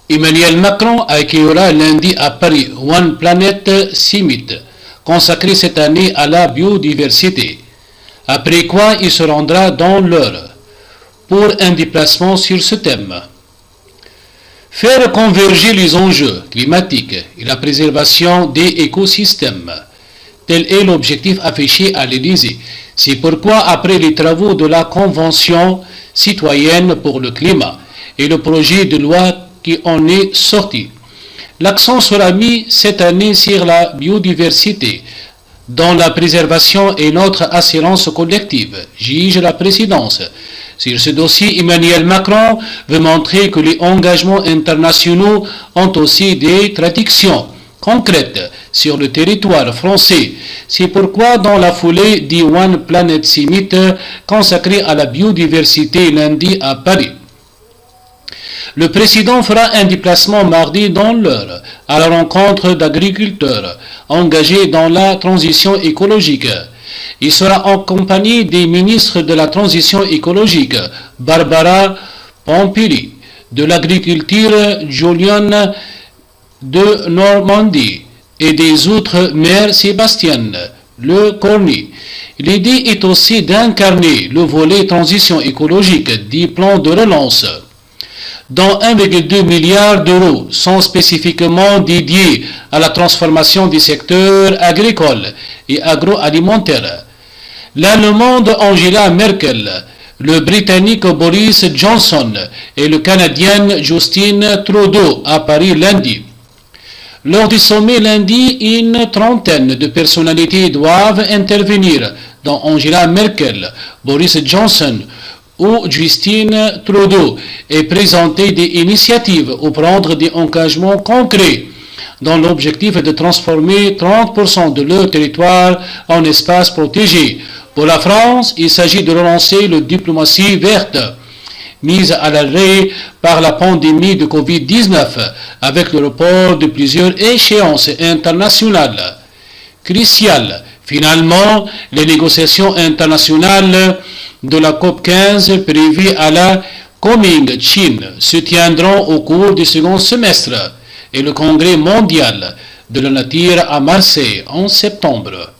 Emmanuel Macron accueillera lundi à Paris One Planet Summit, consacré cette année à la biodiversité, après quoi il se rendra dans l'Eure pour un déplacement sur ce thème. Faire converger les enjeux climatiques et la préservation des écosystèmes, tel est l'objectif affiché à l'Élysée. C'est pourquoi, après les travaux de la Convention citoyenne pour le climat et le projet de loi qui en est sorti, l'accent sera mis cette année sur la biodiversité, dont la préservation est notre assurance collective, juge la présidence. Sur ce dossier, Emmanuel Macron veut montrer que les engagements internationaux ont aussi des traductions concrètes sur le territoire français. C'est pourquoi, dans la foulée du One Planet Summit consacré à la biodiversité lundi à Paris, le président fera un déplacement mardi dans l'Eure à la rencontre d'agriculteurs engagés dans la transition écologique. Il sera accompagné des ministres de la transition écologique, Barbara Pompili, de l'agriculture, Julien de Normandie, et des Outre-mer, Sébastien Lecornu. L'idée est aussi d'incarner le volet transition écologique du plan de relance, dont 1,2 milliard d'euros sont spécifiquement dédiés à la transformation du secteur agricole et agroalimentaire. L'Allemande Angela Merkel, le Britannique Boris Johnson et le Canadien Justin Trudeau à Paris lundi. Lors du sommet lundi, une trentaine de personnalités doivent intervenir, dont Angela Merkel, Boris Johnson ou Justin Trudeau, et présenter des initiatives ou prendre des engagements concrets dans l'objectif de transformer 30% de leur territoire en espace protégé. Pour la France, il s'agit de relancer la diplomatie verte, mise à l'arrêt par la pandémie de Covid-19, avec le report de plusieurs échéances internationales cruciales. Finalement, les négociations internationales de la COP15 prévues à la Kunming, Chine, se tiendront au cours du second semestre et le Congrès mondial de la nature à Marseille en septembre.